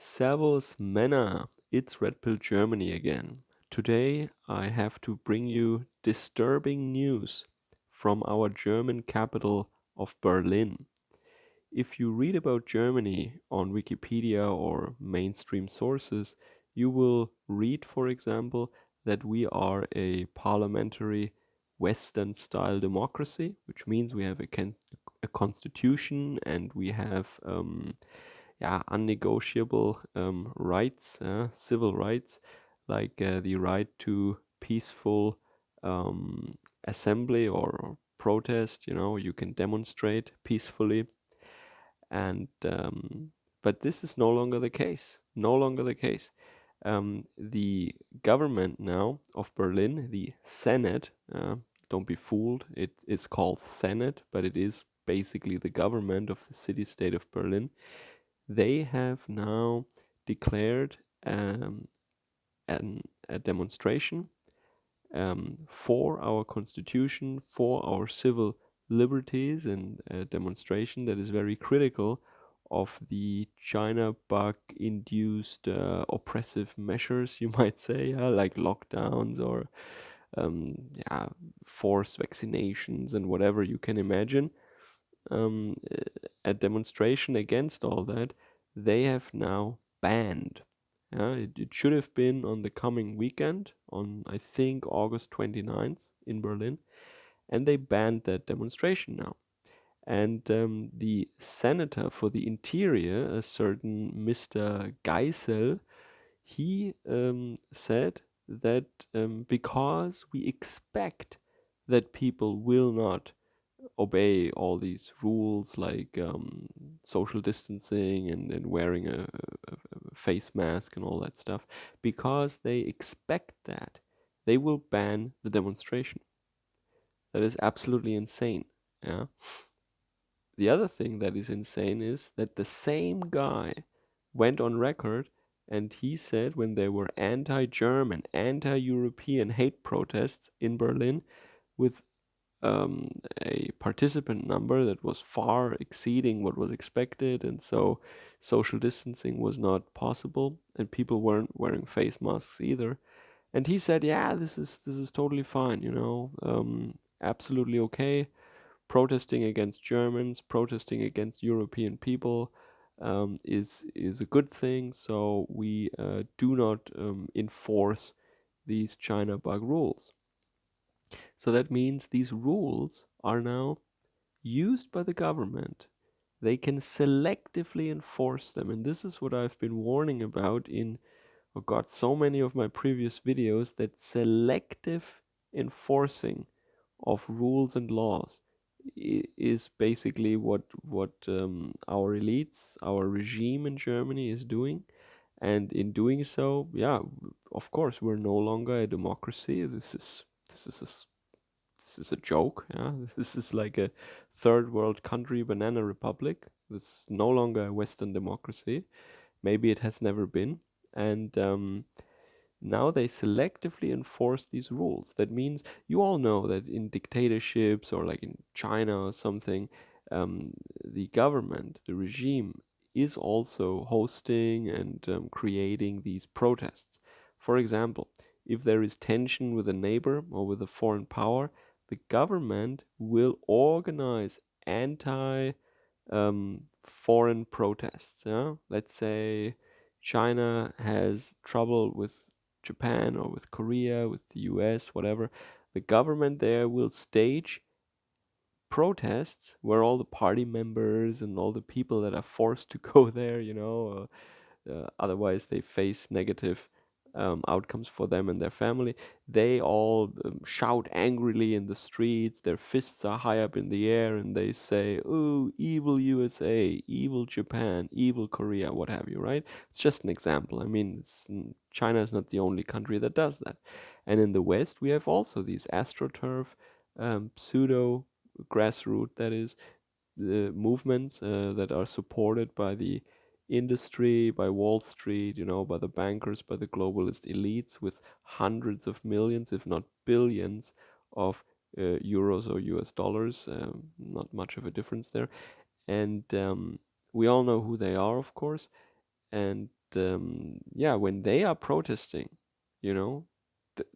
Servus Männer, it's Red Pill Germany again. Today I have to bring you disturbing news from our German capital of Berlin. If you read about Germany on Wikipedia or mainstream sources, you will read, for example, that we are a parliamentary Western style democracy, which means we have a constitution and we have unnegotiable rights, civil rights, like the right to peaceful assembly or protest. You can demonstrate peacefully, and but this is no longer the case. No longer the case. The government now of Berlin, the Senate, don't be fooled, it is called Senate, but it is basically the government of the city state of Berlin. They have now declared a demonstration for our constitution, for our civil liberties, and a demonstration that is very critical of the China bug induced oppressive measures, you might say, like lockdowns or forced vaccinations and whatever you can imagine. um, a demonstration against all that, they have now banned. It should have been on the coming weekend, on I think August 29th in Berlin, and they banned that demonstration now. And the senator for the interior, a certain Mr. Geisel, he said that because we expect that people will not obey all these rules like social distancing and wearing a face mask and all that stuff, because they expect that, they will ban the demonstration. That is absolutely insane. Yeah. The other thing that is insane is that the same guy went on record and he said when there were anti-German, anti-European hate protests in Berlin with a participant number that was far exceeding what was expected, and so social distancing was not possible, and people weren't wearing face masks either. And he said, "Yeah, this is totally fine. Absolutely okay. Protesting against Germans, protesting against European people." Is a good thing. So we do not enforce these China bug rules. So that means these rules are now used by the government. They can selectively enforce them. And this is what I've been warning about in, oh God, so many of my previous videos, that selective enforcing of rules and laws is basically what our elites, our regime in Germany is doing. And in doing so, yeah, of course, we're no longer a democracy. This is a joke. Yeah, this is like a third world country banana republic. This is no longer a Western democracy. Maybe it has never been. And now they selectively enforce these rules. That means you all know that in dictatorships or like in China or something, the government, the regime, is also hosting and creating these protests. For example, if there is tension with a neighbor or with a foreign power, the government will organize anti foreign protests. Yeah? Let's say China has trouble with Japan or with Korea, with the US, whatever. The government there will stage protests where all the party members and all the people that are forced to go there, otherwise they face negative outcomes for them and their family. They all shout angrily in the streets. Their fists are high up in the air, and they say, "Oh, evil USA, evil Japan, evil Korea," what have you. Right? It's just an example. I mean, China is not the only country that does that. And in the West, we have also these astroturf pseudo grassroots, that is, the movements that are supported by the industry, by Wall Street, by the bankers, by the globalist elites, with hundreds of millions, if not billions, of euros or US dollars. Not much of a difference there. And we all know who they are, of course. And yeah, when they are protesting, you know,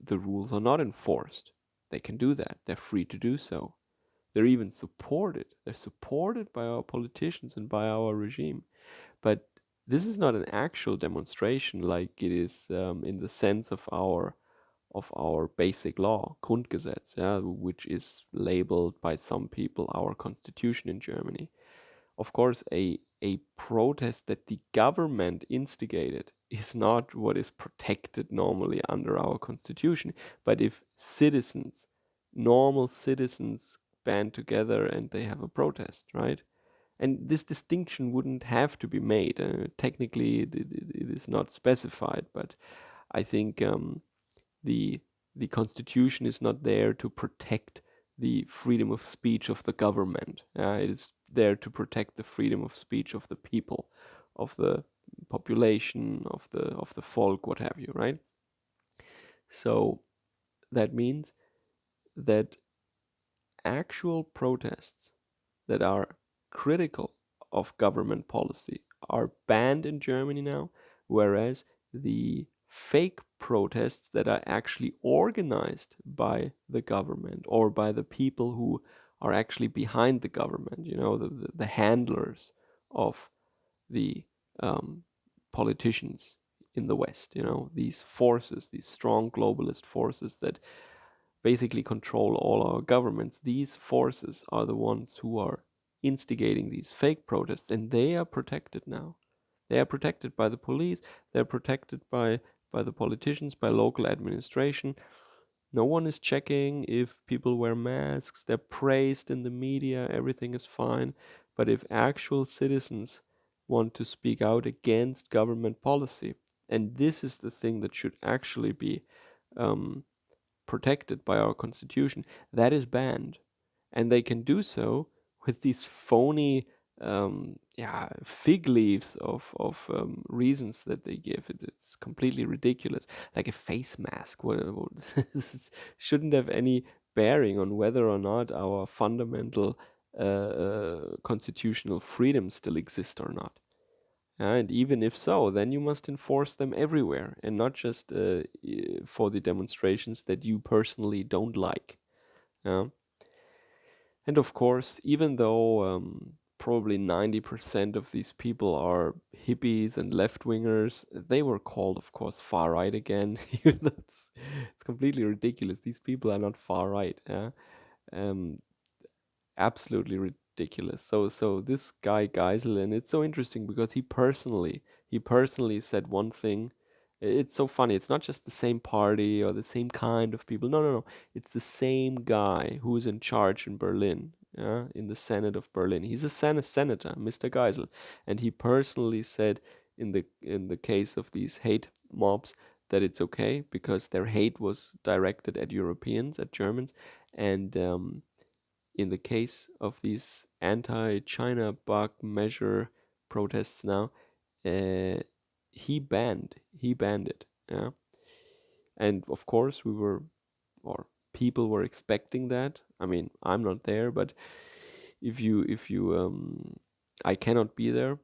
the rules are not enforced. They can do that. They're free to do so. They're even supported. They're supported by our politicians and by our regime. But this is not an actual demonstration like it is in the sense of our basic law, Grundgesetz, yeah, which is labeled by some people our constitution in Germany. Of course, a protest that the government instigated is not what is protected normally under our constitution. But if citizens, normal citizens, band together and they have a protest, right? And this distinction wouldn't have to be made. Technically, it is not specified, but I think the the constitution is not there to protect the freedom of speech of the government. It is there to protect the freedom of speech of the people, of the population, of the folk, what have you, right? So that means that actual protests that are critical of government policy are banned in Germany now, whereas the fake protests that are actually organized by the government or by the people who are actually behind the government, you know, the handlers of the politicians in the West, you know, these forces, these strong globalist forces that basically control all our governments. These forces are the ones who are instigating these fake protests, and they are protected now. They are protected by the police, they're protected by the politicians, by local administration. No one is checking if people wear masks, they're praised in the media, everything is fine. But if actual citizens want to speak out against government policy, and this is the thing that should actually be um, protected by our constitution, that is banned. And they can do so with these phony yeah, fig leaves of reasons that they give. It's completely ridiculous. Like a face mask. Shouldn't have any bearing on whether or not our fundamental constitutional freedoms still exist or not. And even if so, then you must enforce them everywhere and not just for the demonstrations that you personally don't like. Yeah? And of course, even though probably 90% of these people are hippies and left wingers, they were called, of course, far right again. It's completely ridiculous. These people are not far right. Yeah? Um, Absolutely ridiculous. So this guy Geisel, and it's so interesting because he personally said one thing. It's so funny. It's not just the same party or the same kind of people. No, no, no. It's the same guy who is in charge in Berlin, yeah, in the Senate of Berlin. He's a senator, Mr. Geisel, and he personally said in the case of these hate mobs that it's okay because their hate was directed at Europeans, at Germans, and in the case of these anti-China bug measure protests now, uh, he banned it. Yeah, and of course we were, or people were expecting that. I mean, I'm not there, but if you I cannot be there.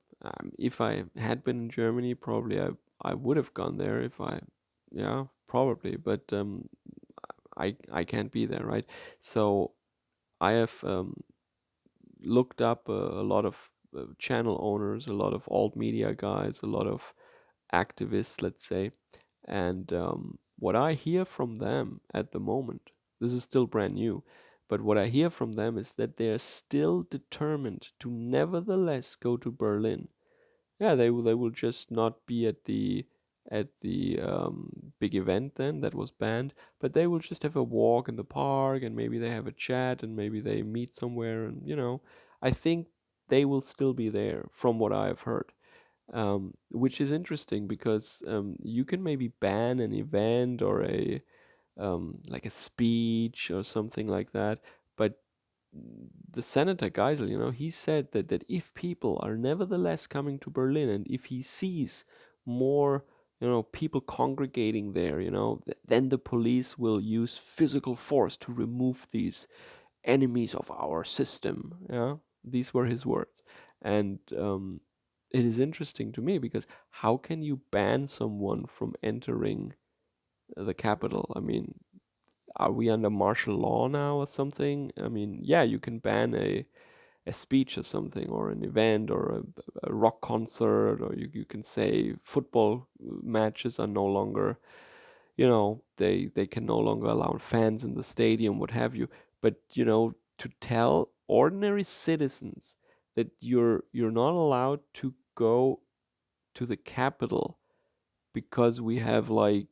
If I had been in Germany, probably I would have gone there if I, yeah, probably, but I can't be there, right? So I have looked up a lot of channel owners, a lot of alt media guys, a lot of activists, let's say. And what I hear from them at the moment, this is still brand new, but what I hear from them is that they are still determined to nevertheless go to Berlin. Yeah, they will just not be at the big event then that was banned, but they will just have a walk in the park and maybe they have a chat and maybe they meet somewhere and I think they will still be there from what I have heard. Which is interesting because you can maybe ban an event or a like a speech or something like that, but the Senator Geisel, he said that if people are nevertheless coming to Berlin and if he sees more, people congregating there, then the police will use physical force to remove these enemies of our system. Yeah, these were his words, and it is interesting to me because how can you ban someone from entering the capital? I mean, are we under martial law now or something? I mean, yeah, you can ban a speech or something, or an event, or a rock concert, or you can say football matches are no longer, they can no longer allow fans in the stadium, what have you. But to tell ordinary citizens that you're not allowed to go to the capital because we have, like,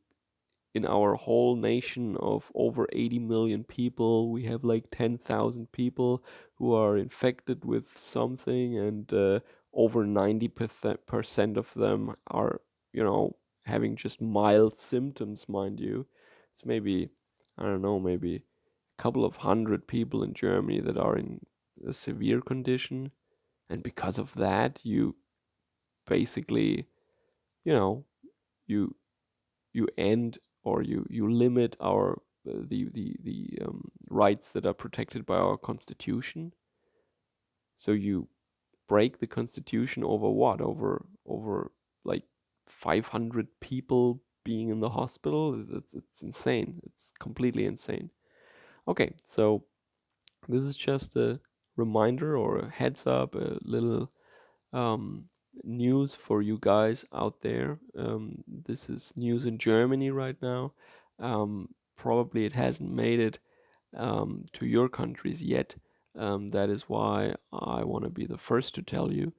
in our whole nation of over 80 million people, we have like 10,000 people who are infected with something, and over 90% of them are, having just mild symptoms, mind you. It's maybe, I don't know, maybe a couple of hundred people in Germany that are in a severe condition. And because of that, you basically, you know, you you end, or you limit our the rights that are protected by our constitution. So you break the constitution over what? Over like 500 people being in the hospital. It's insane. It's completely insane. Okay, so this is just a reminder or a heads up, a little um, news for you guys out there. This is news in Germany right now. Probably it hasn't made it to your countries yet. That is why I want to be the first to tell you.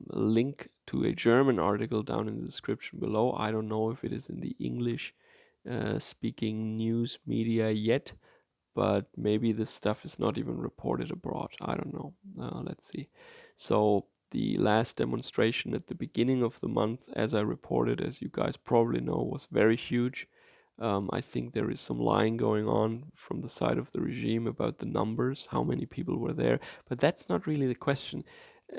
Link to a German article down in the description below. I don't know if it is in the English speaking news media yet, but maybe this stuff is not even reported abroad. I don't know. Let's see. So the last demonstration at the beginning of the month, as I reported, as you guys probably know, was very huge. I think there is some lying going on from the side of the regime about the numbers, how many people were there, but that's not really the question.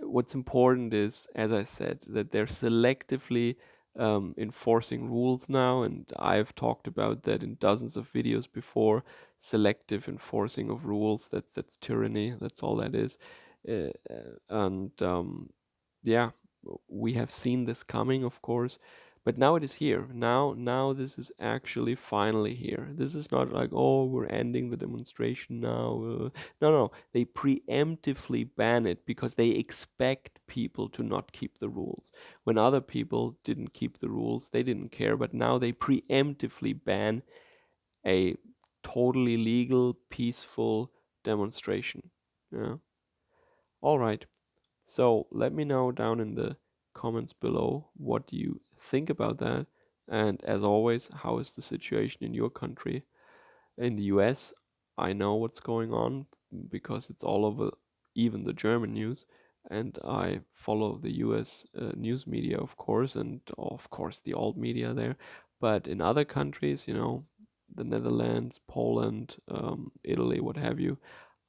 What's important is, as I said, that they're selectively enforcing rules now, and I've talked about that in dozens of videos before. Selective enforcing of rules, that's tyranny. That's all that is. And yeah, we have seen this coming, of course, but now it is here. Now this is actually finally here. This is not like, oh, we're ending the demonstration now. No, they preemptively ban it because they expect people to not keep the rules. When other people didn't keep the rules, they didn't care, but now they preemptively ban a totally legal, peaceful demonstration. Yeah. All right. So let me know down in the comments below what you think about that. And as always, how is the situation in your country? In the US, I know what's going on because it's all over, even the German news. And I follow the US news media, of course, and of course the old media there. But in other countries, the Netherlands, Poland, Italy, what have you,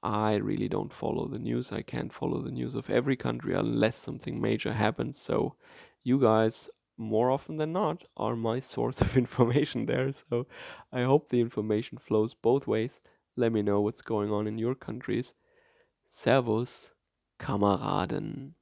I really don't follow the news. I can't follow the news of every country unless something major happens. So you guys, more often than not, are my source of information there. So I hope the information flows both ways. Let me know what's going on in your countries. Servus, Kameraden.